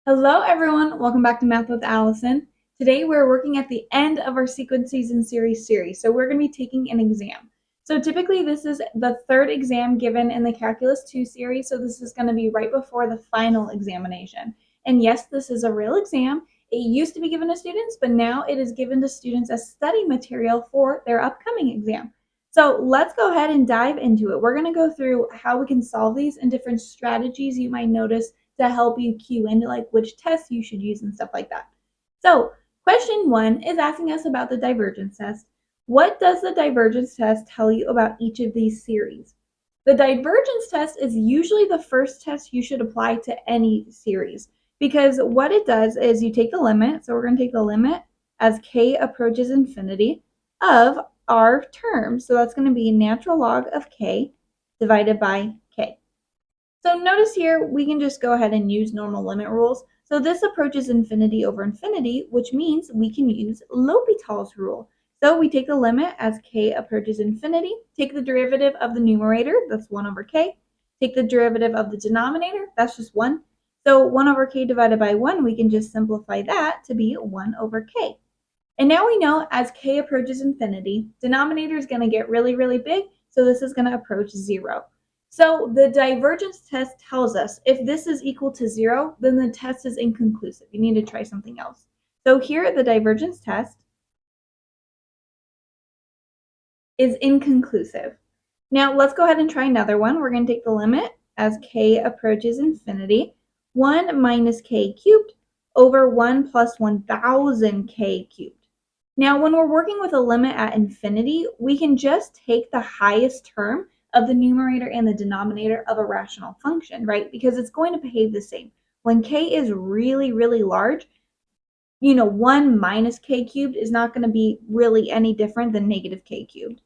Hello everyone, welcome back to Math with Allison. Today we're working at the end of our sequences and series, so we're going to be taking an exam. So typically this is the third exam given in the Calculus 2 series, so this is going to be right before the final examination. And yes, this is a real exam. It used to be given to students, but now it is given to students as study material for their upcoming exam. So let's go ahead and dive into it. We're going to go through how we can solve these and different strategies you might notice to help you cue into like which tests you should use and stuff like that. So question 1 is asking us about the divergence test. What does the divergence test tell you about each of these series? The divergence test is usually the first test you should apply to any series because what it does is you take the limit. So we're going to take the limit as k approaches infinity of our term. So that's going to be natural log of k divided by k. So notice here, we can just go ahead and use normal limit rules. So this approaches infinity over infinity, which means we can use L'Hopital's rule. So we take the limit as k approaches infinity, take the derivative of the numerator, that's 1 over k, take the derivative of the denominator, that's just 1. So 1 over k divided by 1, we can just simplify that to be 1 over k. And now we know as k approaches infinity, denominator is going to get really, really big, so this is going to approach 0. So the divergence test tells us if this is equal to 0, then the test is inconclusive. You need to try something else. So here the divergence test is inconclusive. Now let's go ahead and try another one. We're going to take the limit as k approaches infinity, 1 minus k cubed over 1 plus 1,000 k cubed. Now when we're working with a limit at infinity, we can just take the highest term of the numerator and the denominator of a rational function, right? Because it's going to behave the same. When k is really, really large, 1 minus k cubed is not going to be really any different than negative k cubed.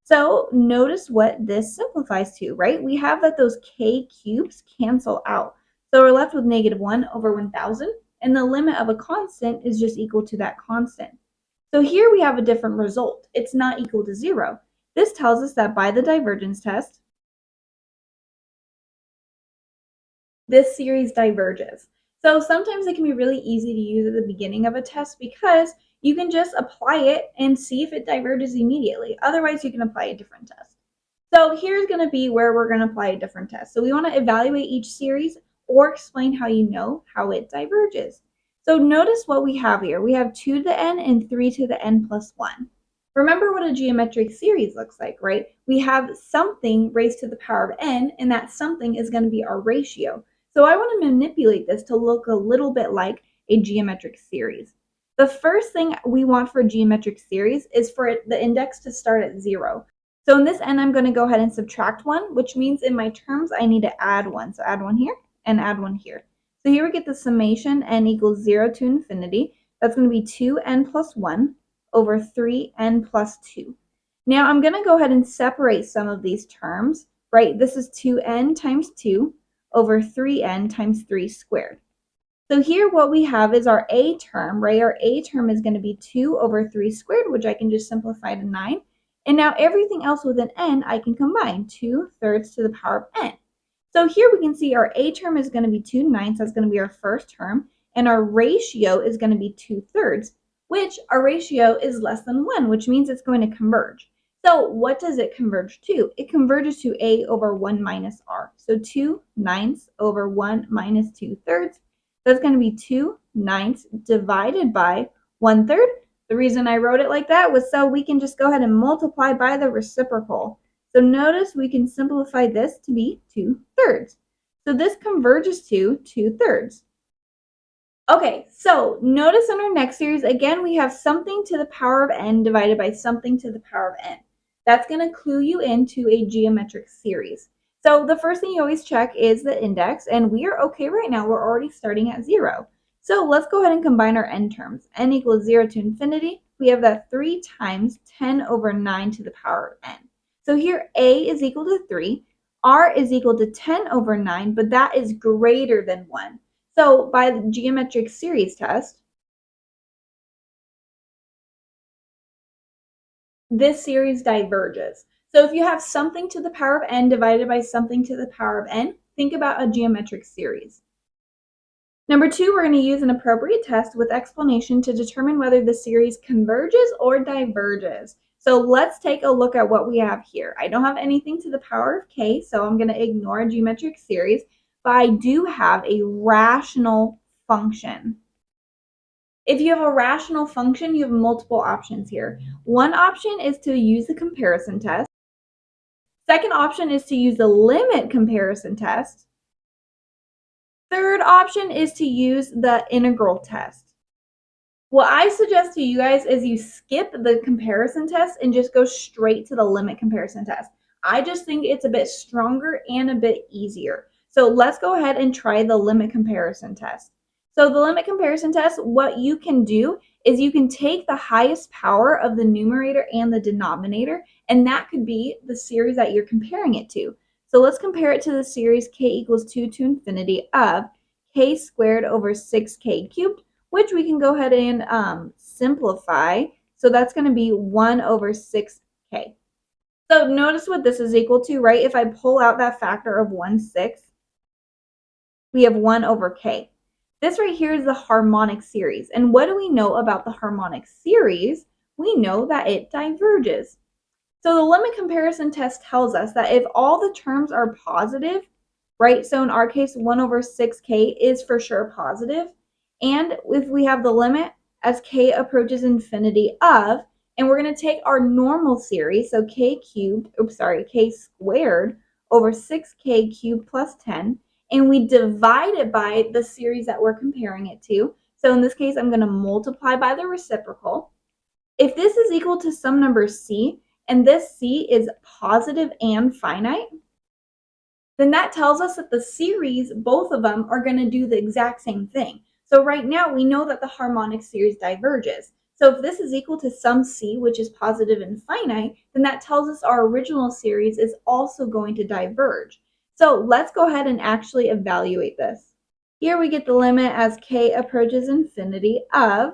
So notice what this simplifies to, right? We have that those k cubes cancel out. So we're left with negative 1 over 1,000, and the limit of a constant is just equal to that constant. So here we have a different result. It's not equal to 0. This tells us that by the divergence test, this series diverges. So sometimes it can be really easy to use at the beginning of a test because you can just apply it and see if it diverges immediately. Otherwise, you can apply a different test. So here's going to be where we're going to apply a different test. So we want to evaluate each series or explain how you know how it diverges. So notice what we have here. We have 2 to the n and 3 to the n plus 1. Remember what a geometric series looks like, right? We have something raised to the power of n, and that something is going to be our ratio. So I want to manipulate this to look a little bit like a geometric series. The first thing we want for a geometric series is for the index to start at 0. So in this n, I'm going to go ahead and subtract 1, which means in my terms, I need to add 1. So add 1 here and add 1 here. So here we get the summation n equals 0 to infinity. That's going to be 2n plus 1 over 3n plus 2. Now I'm going to go ahead and separate some of these terms, right? This is 2n times 2 over 3n times 3 squared. So here what we have is our a term, right? Our a term is going to be 2 over 3 squared, which I can just simplify to 9. And now everything else with an n, I can combine 2/3 to the power of n. So here we can see our a term is going to be 2/9, that's going to be our first term. And our ratio is going to be 2/3, which our ratio is less than 1, which means it's going to converge. So what does it converge to? It converges to a over 1 minus r. So 2/9 over 1 minus 2/3. That's going to be 2/9 divided by 1/3. The reason I wrote it like that was so we can just go ahead and multiply by the reciprocal. So notice we can simplify this to be 2/3. So this converges to 2/3. Okay, so notice in our next series, again, we have something to the power of n divided by something to the power of n. That's going to clue you into a geometric series. So the first thing you always check is the index, and we are okay right now. We're already starting at 0. So let's go ahead and combine our n terms. N equals 0 to infinity. We have that 3 times 10 over 9 to the power of n. So here a is equal to 3, r is equal to 10 over 9, but that is greater than 1. So by the geometric series test, this series diverges. So if you have something to the power of n divided by something to the power of n, think about a geometric series. Number 2, we're going to use an appropriate test with explanation to determine whether the series converges or diverges. So let's take a look at what we have here. I don't have anything to the power of k, so I'm going to ignore a geometric series, but I do have a rational function. If you have a rational function, you have multiple options here. One option is to use the comparison test. Second option is to use the limit comparison test. Third option is to use the integral test. What I suggest to you guys is you skip the comparison test and just go straight to the limit comparison test. I just think it's a bit stronger and a bit easier. So let's go ahead and try the limit comparison test. So the limit comparison test, what you can do is you can take the highest power of the numerator and the denominator, and that could be the series that you're comparing it to. So let's compare it to the series k equals 2 to infinity of k squared over 6k cubed, which we can go ahead and simplify. So that's going to be 1 over 6k. So notice what this is equal to, right? If I pull out that factor of 1/6, we have 1 over k. This right here is the harmonic series. And what do we know about the harmonic series? We know that it diverges. So the limit comparison test tells us that if all the terms are positive, right? So in our case, 1 over 6k is for sure positive. And if we have the limit as k approaches infinity of, and we're going to take our normal series, so k squared over 6k cubed plus 10, and we divide it by the series that we're comparing it to. So in this case, I'm going to multiply by the reciprocal. If this is equal to some number c, and this c is positive and finite, then that tells us that the series, both of them, are going to do the exact same thing. So right now, we know that the harmonic series diverges. So if this is equal to some c, which is positive and finite, then that tells us our original series is also going to diverge. So let's go ahead and actually evaluate this. Here we get the limit as k approaches infinity of,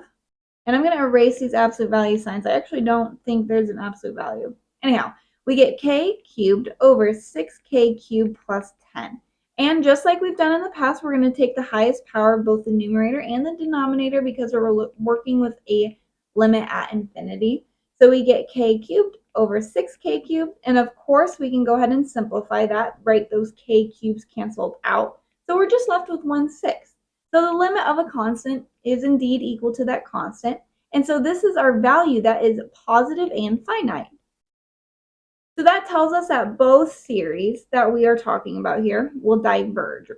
and I'm going to erase these absolute value signs. I actually don't think there's an absolute value. Anyhow, we get k cubed over 6k cubed plus 10. And just like we've done in the past, we're going to take the highest power of both the numerator and the denominator because we're working with a limit at infinity. So we get k cubed over 6k cubed. And of course, we can go ahead and simplify that, right? Those k cubes canceled out. So we're just left with 1/6. So the limit of a constant is indeed equal to that constant. And so this is our value that is positive and finite. So that tells us that both series that we are talking about here will diverge.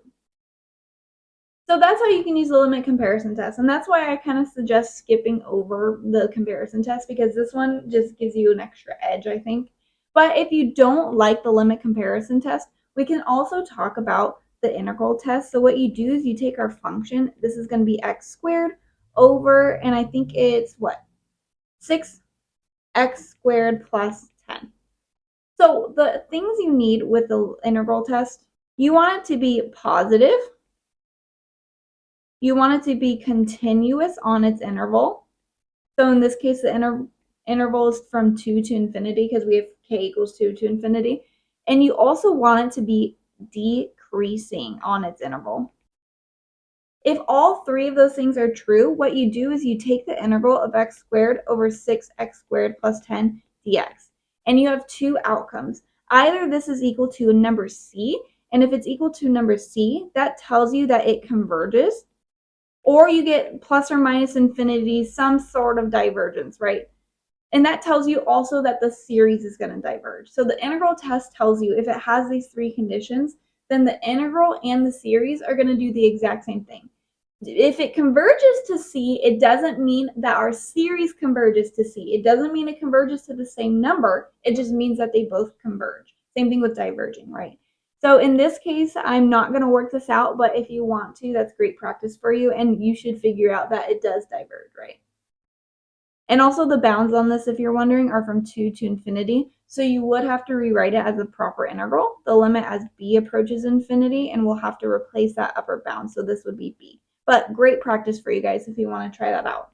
So that's how you can use the limit comparison test. And that's why I kind of suggest skipping over the comparison test, because this one just gives you an extra edge, I think. But if you don't like the limit comparison test, we can also talk about the integral test. So what you do is you take our function. This is going to be x squared over, and I think it's what? 6x squared plus 10. So the things you need with the integral test, you want it to be positive. You want it to be continuous on its interval. So in this case, the interval is from 2 to infinity because we have k equals 2 to infinity. And you also want it to be decreasing on its interval. If all three of those things are true, what you do is you take the integral of x squared over 6x squared plus 10 dx. And you have two outcomes. Either this is equal to a number c, and if it's equal to number c, that tells you that it converges, or you get plus or minus infinity, some sort of divergence, right? And that tells you also that the series is going to diverge. So the integral test tells you if it has these three conditions, then the integral and the series are going to do the exact same thing. If it converges to C, it doesn't mean that our series converges to C. It doesn't mean it converges to the same number. It just means that they both converge. Same thing with diverging, right? So in this case, I'm not going to work this out, but if you want to, that's great practice for you, and you should figure out that it does diverge, right? And also the bounds on this, if you're wondering, are from 2 to infinity. So you would have to rewrite it as a proper integral, the limit as b approaches infinity, and we'll have to replace that upper bound. So this would be b. But great practice for you guys if you want to try that out.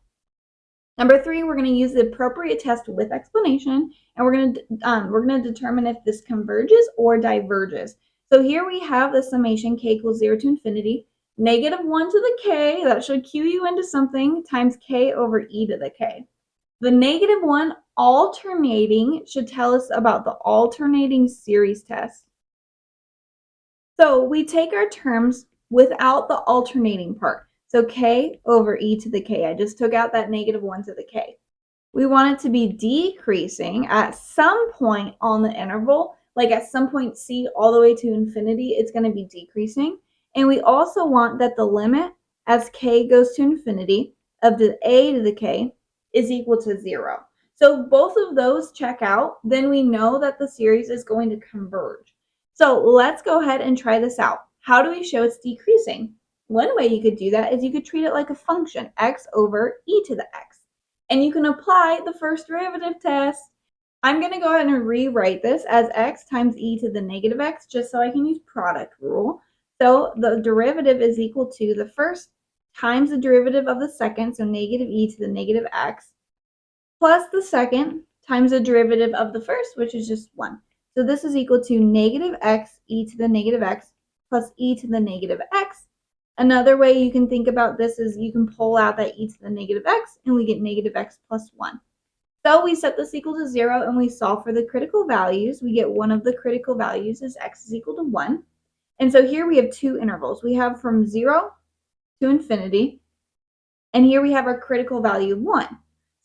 Number 3, we're going to use the appropriate test with explanation, and we're going to determine if this converges or diverges. So here we have the summation k equals 0 to infinity. Negative 1 to the k, that should cue you into something, times k over e to the k. The negative 1 alternating should tell us about the alternating series test. So we take our terms without the alternating part. So k over e to the k. I just took out that negative 1 to the k. We want it to be decreasing at some point on the interval, like at some point c all the way to infinity, it's going to be decreasing. And we also want that the limit as k goes to infinity of the a to the k is equal to 0. So both of those check out, then we know that the series is going to converge. So let's go ahead and try this out. How do we show it's decreasing? One way you could do that is you could treat it like a function, x over e to the x. And you can apply the first derivative test. I'm going to go ahead and rewrite this as x times e to the negative x, just so I can use product rule. So the derivative is equal to the first times the derivative of the second, so negative e to the negative x, plus the second times the derivative of the first, which is just 1. So this is equal to negative x e to the negative x plus e to the negative x. Another way you can think about this is you can pull out that e to the negative x, and we get negative x plus 1. So we set this equal to 0, and we solve for the critical values. We get one of the critical values is x is equal to 1. And so here we have two intervals. We have from 0 to infinity, and here we have our critical value of 1.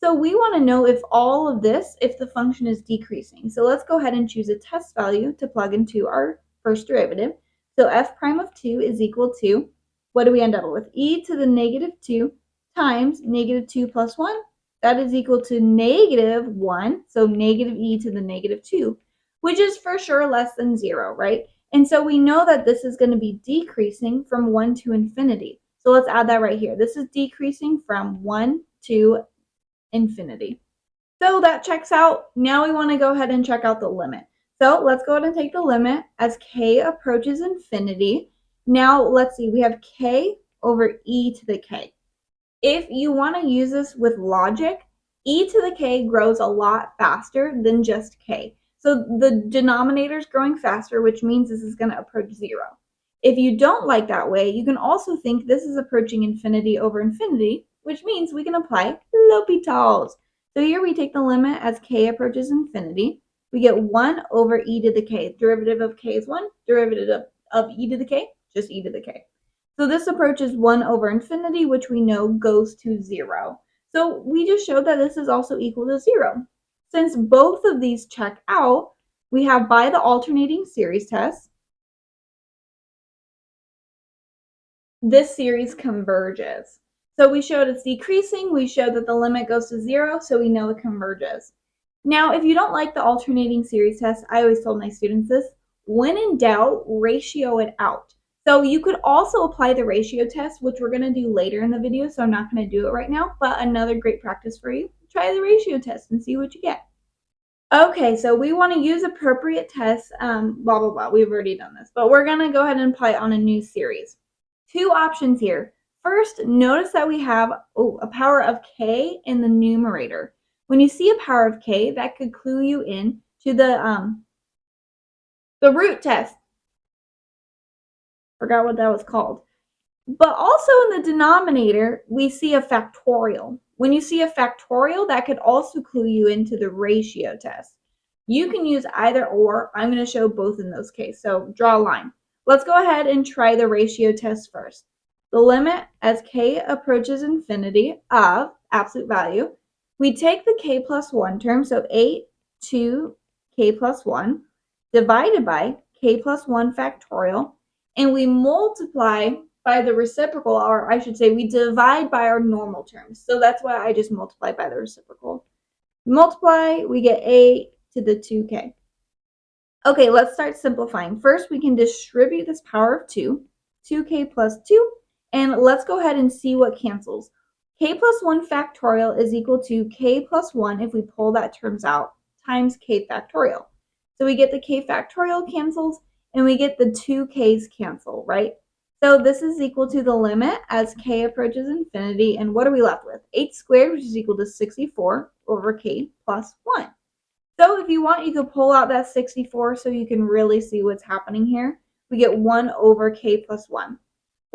So we want to know if all of this, if the function is decreasing. So let's go ahead and choose a test value to plug into our first derivative. So f prime of 2 is equal to, what do we end up with? E to the negative 2 times negative 2 plus 1. That is equal to negative 1, so negative e to the negative 2, which is for sure less than 0, right? And so we know that this is going to be decreasing from 1 to infinity. So let's add that right here. This is decreasing from 1 to infinity. So that checks out. Now we want to go ahead and check out the limit. So let's go ahead and take the limit as k approaches infinity. Now let's see, we have k over e to the k. If you want to use this with logic, e to the k grows a lot faster than just k. So the denominator is growing faster, which means this is going to approach 0. If you don't like that way, you can also think this is approaching infinity over infinity, which means we can apply L'Hopital's. So here we take the limit as k approaches infinity. We get 1 over e to the k. Derivative of k is 1. Derivative of e to the k, just e to the k. So this approaches 1 over infinity, which we know goes to 0. So we just showed that this is also equal to 0. Since both of these check out, we have by the alternating series test, this series converges. So we showed it's decreasing, we showed that the limit goes to 0, so we know it converges. Now, if you don't like the alternating series test, I always told my students this, when in doubt, ratio it out. So you could also apply the ratio test, which we're going to do later in the video, so I'm not going to do it right now, but another great practice for you, try the ratio test and see what you get. Okay, so we want to use appropriate tests, blah, blah, blah. We've already done this, but we're going to go ahead and apply it on a new series. Two options here. First, notice that we have a power of k in the numerator. When you see a power of k, that could clue you in to the root test. Forgot what that was called. But also in the denominator, we see a factorial. When you see a factorial, that could also clue you into the ratio test. You can use either or. I'm going to show both in those cases. So draw a line. Let's go ahead and try the ratio test first. The limit as k approaches infinity of absolute value, we take the k plus 1 term, so 8 to k plus 1, divided by k plus 1 factorial, and we multiply by the reciprocal, or I should say we divide by our normal terms. So that's why I just multiply by the reciprocal. Multiply, we get 8 to the 2k. Okay, let's start simplifying. First, we can distribute this power of 2, 2k plus 2, and let's go ahead and see what cancels. K plus 1 factorial is equal to k plus 1, if we pull that terms out, times k factorial. So we get the k factorial cancels, and we get the 2k's cancel, right? So this is equal to the limit as k approaches infinity, and what are we left with? 8 squared, which is equal to 64 over k plus 1. So if you want, you could pull out that 64 so you can really see what's happening here. We get 1 over k plus 1.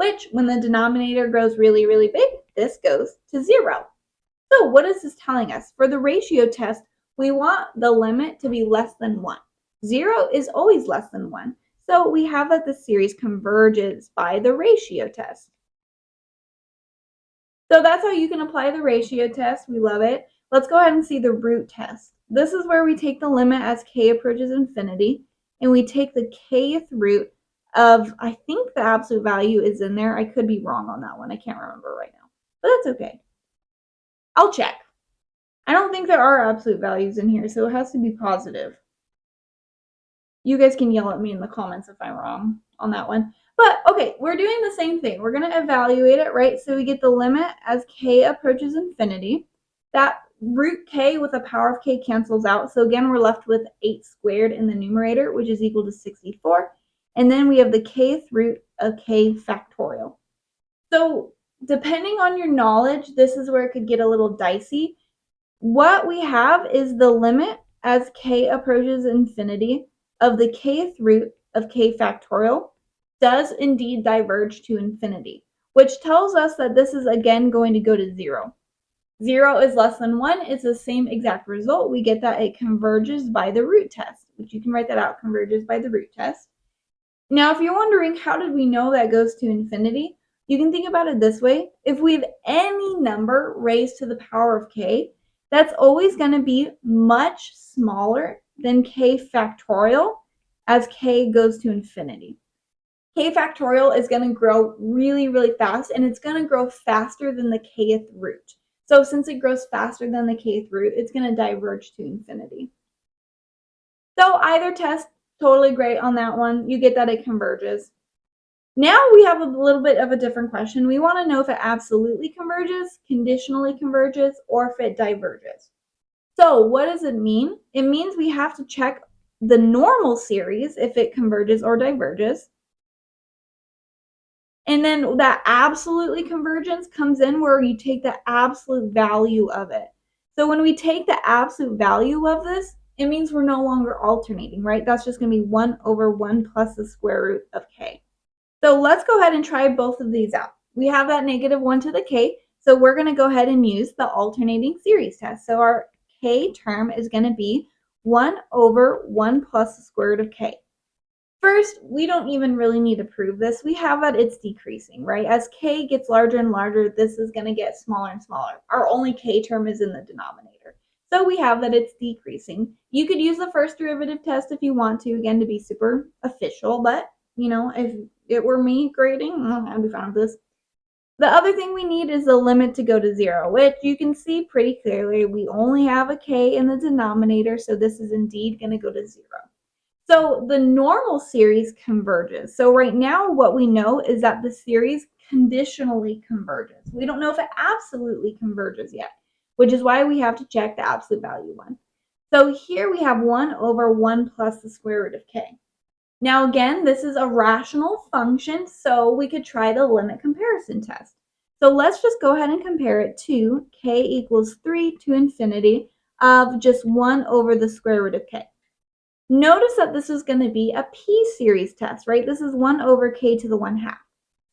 which when the denominator grows really, really big, this goes to 0. So what is this telling us? For the ratio test, we want the limit to be less than 1. 0 is always less than 1. So we have that the series converges by the ratio test. So that's how you can apply the ratio test. We love it. Let's go ahead and see the root test. This is where we take the limit as k approaches infinity, and we take the kth root of, I think the absolute value is in there. I could be wrong on that one. I can't remember right now, but that's okay. I'll check. I don't think there are absolute values in here, so it has to be positive. You guys can yell at me in the comments if I'm wrong on that one. But okay, we're doing the same thing. We're going to evaluate it, right? So we get the limit as k approaches infinity. That root k with a power of k cancels out. So again, we're left with 8 squared in the numerator, which is equal to 64. And then we have the kth root of k factorial. So depending on your knowledge, this is where it could get a little dicey. What we have is the limit as k approaches infinity of the kth root of k factorial does indeed diverge to infinity, which tells us that this is again going to go to 0. 0 is less than 1. It's the same exact result. We get that it converges by the root test, which you can write that out, converges by the root test. Now, if you're wondering how did we know that goes to infinity, you can think about it this way. If we have any number raised to the power of k, that's always going to be much smaller than k factorial as k goes to infinity. K factorial is going to grow really, really fast, and it's going to grow faster than the kth root. So since it grows faster than the kth root, it's going to diverge to infinity. So either test, totally great on that one. You get that it converges. Now we have a little bit of a different question. We want to know if it absolutely converges, conditionally converges, or if it diverges. So what does it mean? It means we have to check the normal series if it converges or diverges. And then that absolutely convergence comes in where you take the absolute value of it. So when we take the absolute value of this, it means we're no longer alternating, right? That's just going to be 1 over 1 plus the square root of k. So let's go ahead and try both of these out. We have that negative 1 to the k, so we're going to go ahead and use the alternating series test. So our k term is going to be 1 over 1 plus the square root of k. First, we don't even really need to prove this. We have that it's decreasing, right? As k gets larger and larger, this is going to get smaller and smaller. Our only k term is in the denominator. So we have that it's decreasing. You could use the first derivative test if you want to, again, to be super official, but, you know, if it were me grading, I'd be fine with this. The other thing we need is the limit to go to 0, which you can see pretty clearly. We only have a k in the denominator, so this is indeed going to go to 0. So the normal series converges. So right now what we know is that the series conditionally converges. We don't know if it absolutely converges yet, which is why we have to check the absolute value one. So here we have 1 over 1 plus the square root of k. Now again, this is a rational function, so we could try the limit comparison test. So let's just go ahead and compare it to k equals 3 to infinity of just 1 over the square root of k. Notice that this is going to be a p-series test, right? This is 1 over k to the 1/2.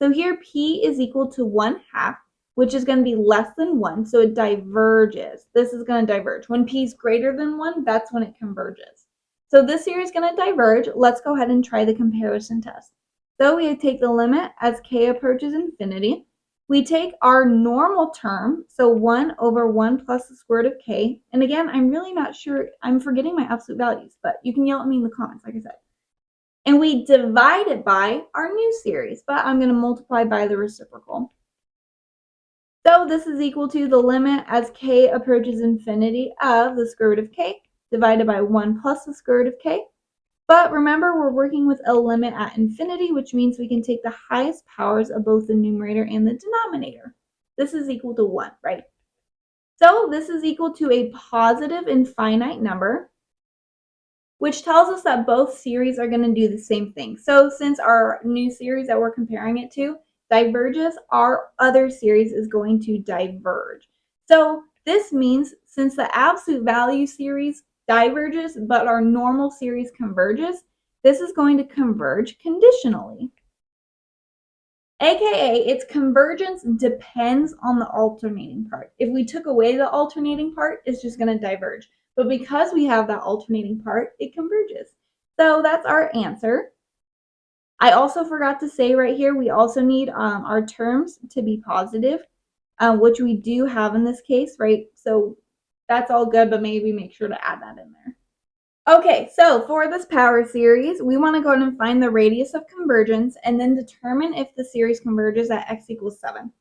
So here p is equal to 1/2, which is going to be less than 1, so it diverges. This is going to diverge. When p is greater than 1, that's when it converges. So this here is going to diverge. Let's go ahead and try the comparison test. So we take the limit as k approaches infinity. We take our normal term, so 1 over 1 plus the square root of k. And again, I'm really not sure. I'm forgetting my absolute values, but you can yell at me in the comments, like I said. And we divide it by our new series, but I'm going to multiply by the reciprocal. So this is equal to the limit as k approaches infinity of the square root of k divided by 1 plus the square root of k. But remember, we're working with a limit at infinity, which means we can take the highest powers of both the numerator and the denominator. This is equal to 1, right? So this is equal to a positive infinite number, which tells us that both series are going to do the same thing. So since our new series that we're comparing it to diverges, our other series is going to diverge. So this means since the absolute value series diverges, but our normal series converges, this is going to converge conditionally. AKA its convergence depends on the alternating part. If we took away the alternating part, it's just going to diverge. But because we have that alternating part, it converges. So that's our answer. I also forgot to say right here, we also need our terms to be positive, which we do have in this case, right? So that's all good, but maybe make sure to add that in there. Okay, so for this power series, we want to go ahead and find the radius of convergence and then determine if the series converges at x equals 7.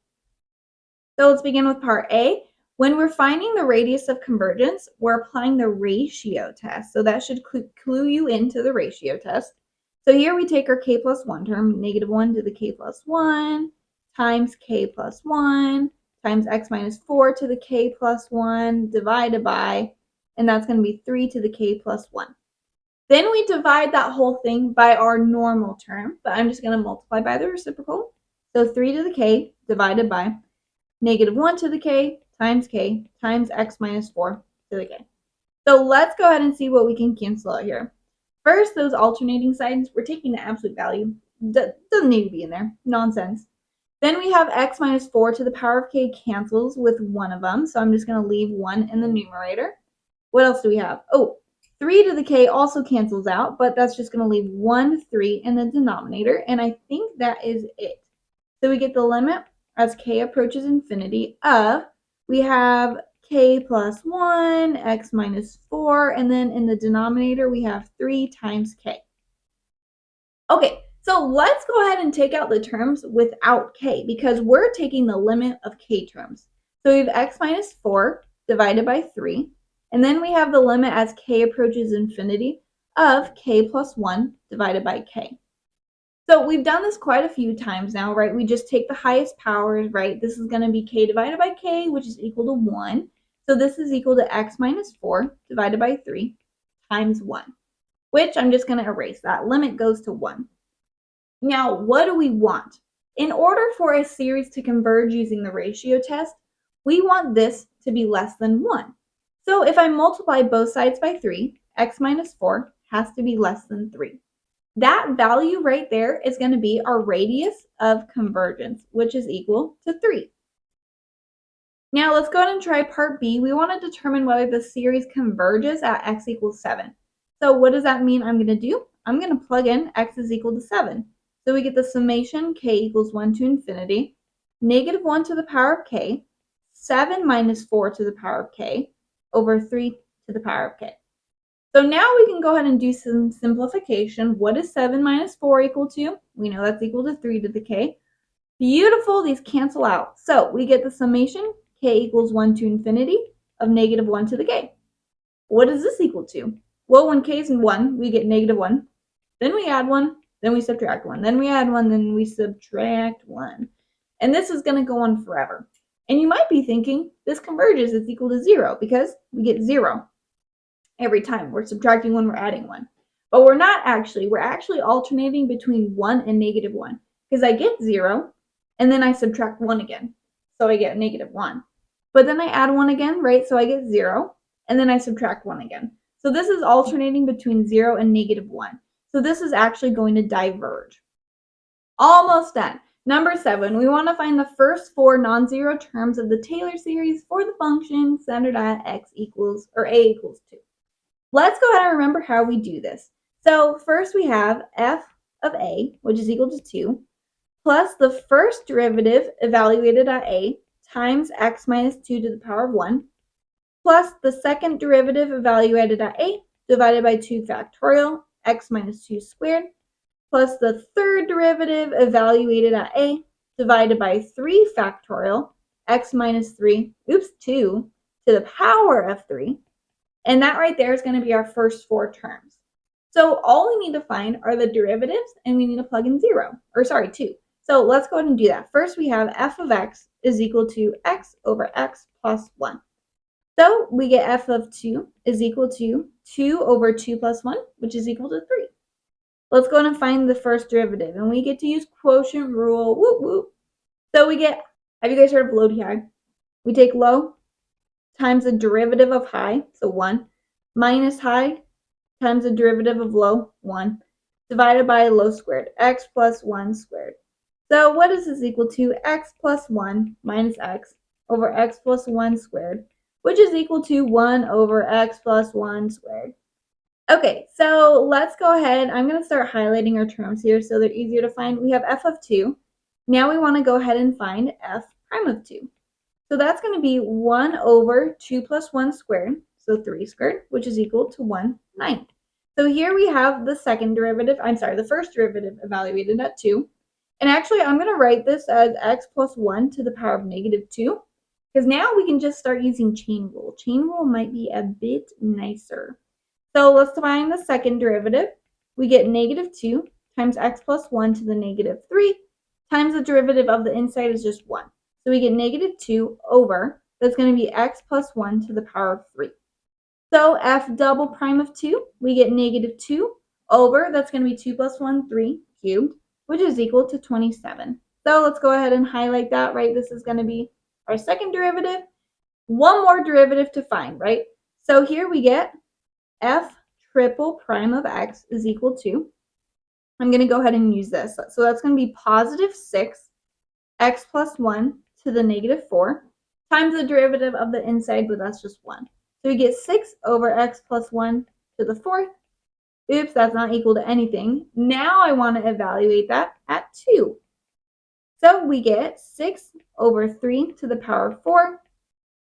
So let's begin with part A. When we're finding the radius of convergence, we're applying the ratio test. So that should clue you into the ratio test. So here we take our k plus 1 term, negative 1 to the k plus 1 times k plus 1 times x minus 4 to the k plus 1 divided by, and that's going to be 3 to the k plus 1. Then we divide that whole thing by our normal term, but I'm just going to multiply by the reciprocal. So 3 to the k divided by negative 1 to the k times x minus 4 to the k. So let's go ahead and see what we can cancel out here. First, those alternating signs, we're taking the absolute value. Doesn't need to be in there. Nonsense. Then we have x minus 4 to the power of k cancels with one of them. So I'm just going to leave 1 in the numerator. What else do we have? Oh, 3 to the k also cancels out, but that's just going to leave 1, 3 in the denominator. And I think that is it. So we get the limit as k approaches infinity of, we have k plus 1, x minus 4, and then in the denominator we have 3 times k. Okay, so let's go ahead and take out the terms without k because we're taking the limit of k terms. So we have x minus 4 divided by 3, and then we have the limit as k approaches infinity of k plus 1 divided by k. So we've done this quite a few times now, right? We just take the highest powers, right? This is going to be k divided by k, which is equal to 1. So this is equal to x minus 4 divided by 3 times 1, which I'm just going to erase. That limit goes to 1. Now, what do we want? In order for a series to converge using the ratio test, we want this to be less than 1. So if I multiply both sides by 3, x minus 4 has to be less than 3. That value right there is going to be our radius of convergence, which is equal to 3. Now let's go ahead and try part B. We want to determine whether the series converges at x equals 7. So what does that mean I'm going to do? I'm going to plug in x is equal to 7. So we get the summation k equals 1 to infinity, negative 1 to the power of k, 7 minus 4 to the power of k, over 3 to the power of k. So now we can go ahead and do some simplification. What is 7 minus 4 equal to? We know that's equal to 3 to the k. Beautiful, these cancel out. So we get the summation k equals 1 to infinity of negative 1 to the k. What is this equal to? Well, when k is 1, we get negative 1. Then we add 1. Then we subtract 1. Then we add 1. Then we subtract 1. And this is going to go on forever. And you might be thinking, this converges, it's equal to 0 because we get 0 every time. We're subtracting 1, we're adding 1. But we're not actually. We're actually alternating between 1 and negative 1 because I get 0 and then I subtract 1 again. So I get negative 1. But then I add 1 again, right? So I get 0 and then I subtract 1 again. So this is alternating between 0 and negative 1. So this is actually going to diverge. Almost done. Number 7, we want to find the first 4 non-zero terms of the Taylor series for the function centered at x equals, or a equals 2. Let's go ahead and remember how we do this. So first we have f of a, which is equal to 2, plus the first derivative evaluated at a times x minus 2 to the power of 1, plus the second derivative evaluated at a divided by 2 factorial, x minus 2 squared, plus the third derivative evaluated at a divided by 3 factorial, x minus 2 to the power of 3. And that right there is going to be our first 4 terms. So all we need to find are the derivatives, and we need to plug in 2. So let's go ahead and do that. First, we have f of x is equal to x over x plus 1. So we get f of 2 is equal to 2 over 2 plus 1, which is equal to 3. Let's go ahead and find the first derivative, and we get to use quotient rule. Whoop, whoop. So we get, have you guys heard of low to high? We take low times the derivative of high, so 1, minus high times the derivative of low, 1, divided by low squared, x plus 1 squared. So what is this equal to? X plus 1 minus x over x plus 1 squared, which is equal to 1 over x plus 1 squared. Okay, so let's go ahead. I'm going to start highlighting our terms here so they're easier to find. We have f of 2. Now we want to go ahead and find f prime of 2. So that's going to be 1 over 2 plus 1 squared, so 3 squared, which is equal to 1/9. So here we have the the first derivative evaluated at 2. And actually, I'm going to write this as x plus 1 to the power of -2, because now we can just start using chain rule. Chain rule might be a bit nicer. So let's find the second derivative. We get -2 times x plus 1 to the -3 times the derivative of the inside is just 1. So we get -2 over, that's going to be x plus 1 to the power of 3. So f double prime of 2, we get -2 over, that's going to be 2 plus 1, 3 cubed, which is equal to 27. So let's go ahead and highlight that, right? This is going to be our second derivative. One more derivative to find, right? So here we get f triple prime of x is equal to, I'm going to go ahead and use this. So that's going to be positive 6 x plus 1 to the -4 times the derivative of the inside, but that's just 1. So we get 6 over x plus 1 to the 4th. Oops, that's not equal to anything. Now I want to evaluate that at 2. So we get 6 over 3 to the power of 4,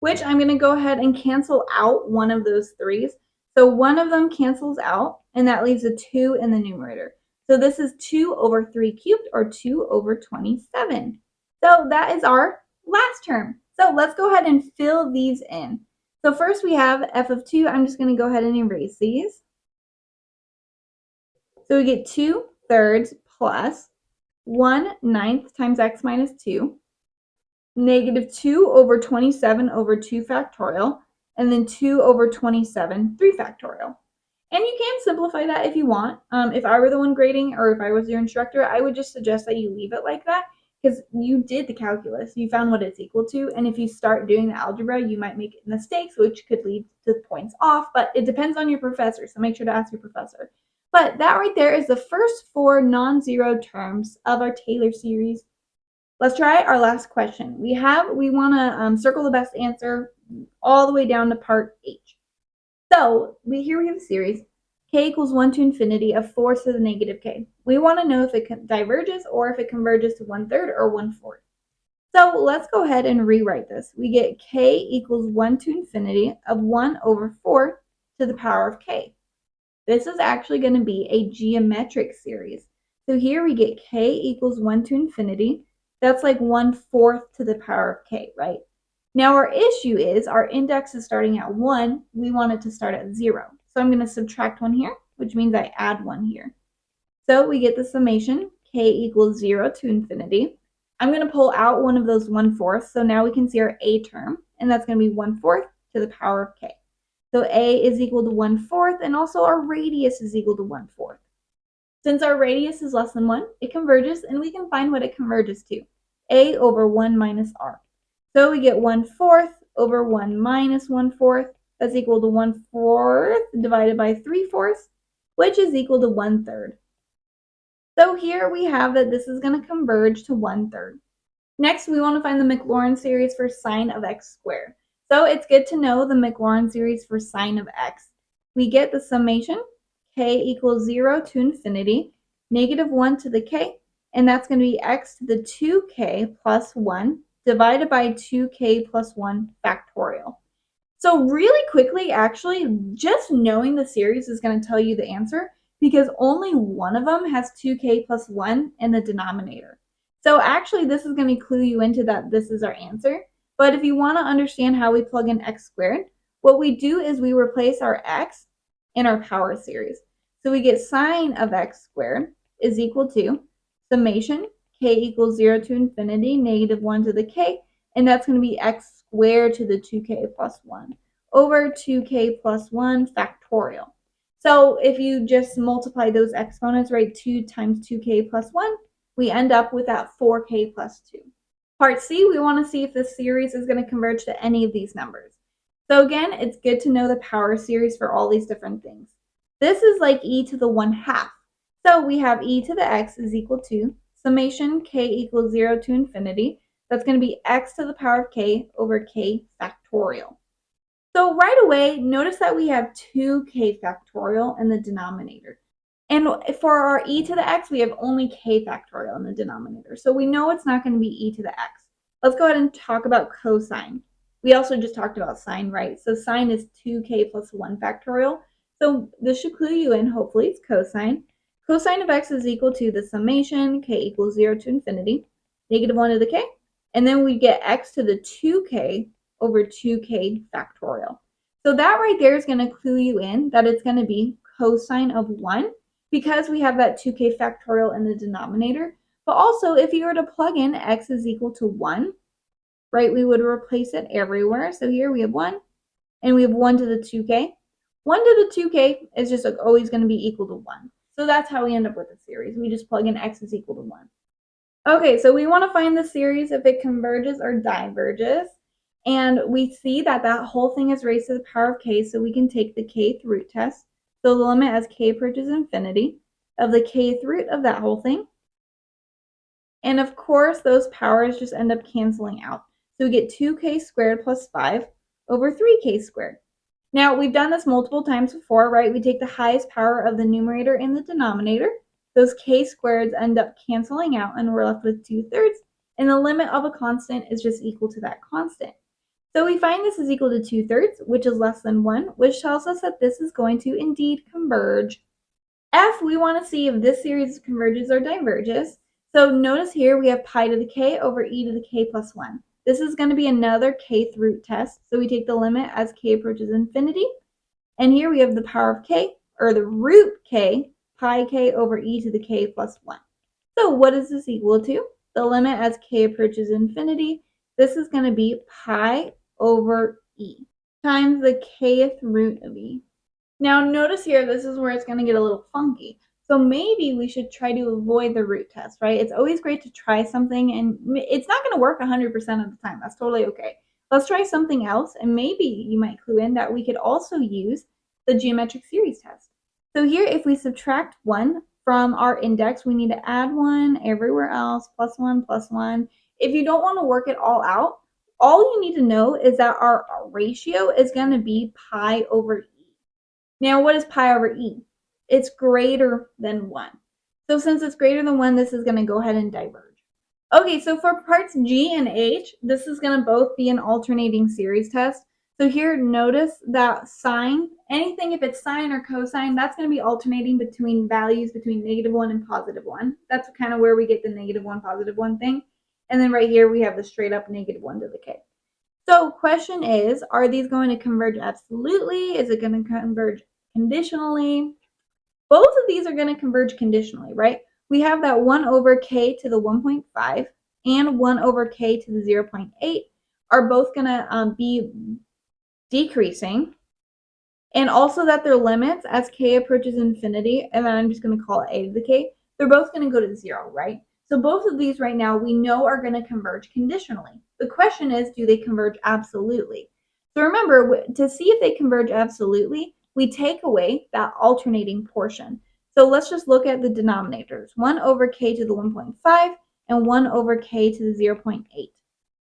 which I'm going to go ahead and cancel out one of those 3's. So one of them cancels out, and that leaves a 2 in the numerator. So this is 2 over 3 cubed, or 2 over 27. So that is our last term. So let's go ahead and fill these in. So first we have f of 2. I'm just going to go ahead and erase these. So we get 2/3 plus 1/9 times x minus 2, -2 over 27 over 2 factorial, and then 2 over 27, 3 factorial. And you can simplify that if you want. If I were the one grading, or if I was your instructor, I would just suggest that you leave it like that, because you did the calculus, you found what it's equal to, and if you start doing the algebra, you might make mistakes, which could lead to points off, but it depends on your professor, so make sure to ask your professor. But that right there is the first 4 non-zero terms of our Taylor series. Let's try our last question. We want to circle the best answer all the way down to part H. So here we have a series, k equals 1 to infinity of 4 to the -k. We want to know if it diverges or if it converges to 1/3 or 1/4. So let's go ahead and rewrite this. We get k equals 1 to infinity of 1 over 4 to the power of k. This is actually going to be a geometric series. So here we get k equals 1 to infinity. That's like 1/4 to the power of k, right? Now our issue is our index is starting at 1. We want it to start at 0. So I'm going to subtract 1 here, which means I add 1 here. So we get the summation, k equals 0 to infinity. I'm going to pull out one of those 1/4, so now we can see our a term, and that's going to be 1/4 to the power of k. So a is equal to 1/4, and also our radius is equal to 1/4. Since our radius is less than 1, it converges, and we can find what it converges to, a over 1 minus r. So we get 1/4 over 1 minus 1/4. That's equal to 1/4 divided by 3/4, which is equal to 1/3. So here we have that this is going to converge to 1/3. Next, we want to find the Maclaurin series for sine of x squared. So it's good to know the Maclaurin series for sine of x. We get the summation, k equals 0 to infinity, -1 to the k, and that's going to be x to the 2k plus 1 divided by 2k plus 1 factorial. So really quickly, actually, just knowing the series is going to tell you the answer, because only one of them has 2k plus 1 in the denominator. So actually, this is going to clue you into that this is our answer. But if you want to understand how we plug in x squared, what we do is we replace our x in our power series. So we get sine of x squared is equal to summation, k equals 0 to infinity, -1 to the k, and that's going to be x squared to the 2k plus 1 over 2k plus 1 factorial. So if you just multiply those exponents, right, 2 times 2k plus 1, we end up with that 4k plus 2. Part C, we want to see if this series is going to converge to any of these numbers. So again, it's good to know the power series for all these different things. This is like e to the 1/2. So we have e to the x is equal to summation k equals 0 to infinity. That's going to be x to the power of k over k factorial. So right away, notice that we have 2k factorial in the denominator. And for our e to the x, we have only k factorial in the denominator. So we know it's not going to be e to the x. Let's go ahead and talk about cosine. We also just talked about sine, right? So sine is 2k plus 1 factorial. So this should clue you in, hopefully, it's cosine. Cosine of x is equal to the summation k equals 0 to infinity, negative 1 to the k, and then we get x to the 2k over 2k factorial. So that right there is going to clue you in that it's going to be cosine of 1 because we have that 2k factorial in the denominator. But also, if you were to plug in x is equal to 1, right, we would replace it everywhere. So here we have 1, and we have 1 to the 2k. 1 to the 2k is just always going to be equal to 1. So that's how we end up with the series. We just plug in x is equal to 1. Okay, so we want to find the series if it converges or diverges. And we see that that whole thing is raised to the power of k, so we can take the kth root test. So the limit as k approaches infinity of the kth root of that whole thing. And of course, those powers just end up canceling out. So we get 2k squared plus 5 over 3k squared. Now, we've done this multiple times before, right? We take the highest power of the numerator and the denominator. Those k squareds end up canceling out, and we're left with 2/3. And the limit of a constant is just equal to that constant. So we find this is equal to 2/3, which is less than 1, which tells us that this is going to indeed converge. F, we want to see if this series converges or diverges. So notice here we have pi to the k over e to the k plus 1. This is going to be another kth root test. So we take the limit as k approaches infinity. And here we have the power of k, or the root k, pi k over e to the k plus 1. So what is this equal to? The limit as k approaches infinity. This is going to be pi over e times the kth root of e. Now notice here, this is where it's going to get a little funky. So maybe we should try to avoid the root test, right? It's always great to try something, and it's not going to work 100% of the time. That's totally okay. Let's try something else, and maybe you might clue in that we could also use the geometric series test. So here, if we subtract 1 from our index, we need to add 1 everywhere else, plus 1, plus 1. If you don't want to work it all out, all you need to know is that our ratio is going to be pi over e. Now, what is pi over e? It's greater than 1. So since it's greater than 1, this is going to go ahead and diverge. Okay, so for parts G and H, this is going to both be an alternating series test. So here, notice that sine, anything if it's sine or cosine, that's going to be alternating between values between -1 and +1. That's kind of where we get the -1, +1 thing. And then right here, we have the straight up -1 to the k. So question is, are these going to converge absolutely? Is it going to converge conditionally? Both of these are going to converge conditionally, right? We have that 1 over k to the 1.5 and 1 over k to the 0.8 are both going to be decreasing. And also that their limits as k approaches infinity, and then I'm just going to call it a to the k, they're both going to go to 0, right? So both of these right now we know are going to converge conditionally. The question is, do they converge absolutely? So remember, to see if they converge absolutely, we take away that alternating portion. So let's just look at the denominators, 1 over k to the 1.5 and 1 over k to the 0.8.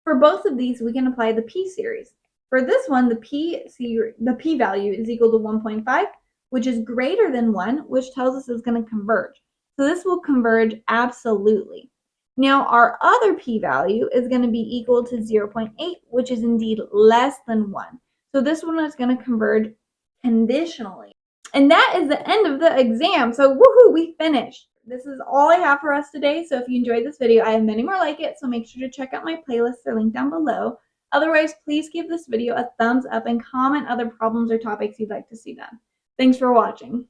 For both of these, we can apply the p series. For this one, the p value is equal to 1.5, which is greater than 1, which tells us it's going to converge. So this will converge absolutely. Now, our other p value is going to be equal to 0.8, which is indeed less than 1. So this one is going to converge conditionally. And that is the end of the exam. So woohoo, we finished. This is all I have for us today. So if you enjoyed this video, I have many more like it. So make sure to check out my playlists. They're linked down below. Otherwise, please give this video a thumbs up and comment other problems or topics you'd like to see done. Thanks for watching.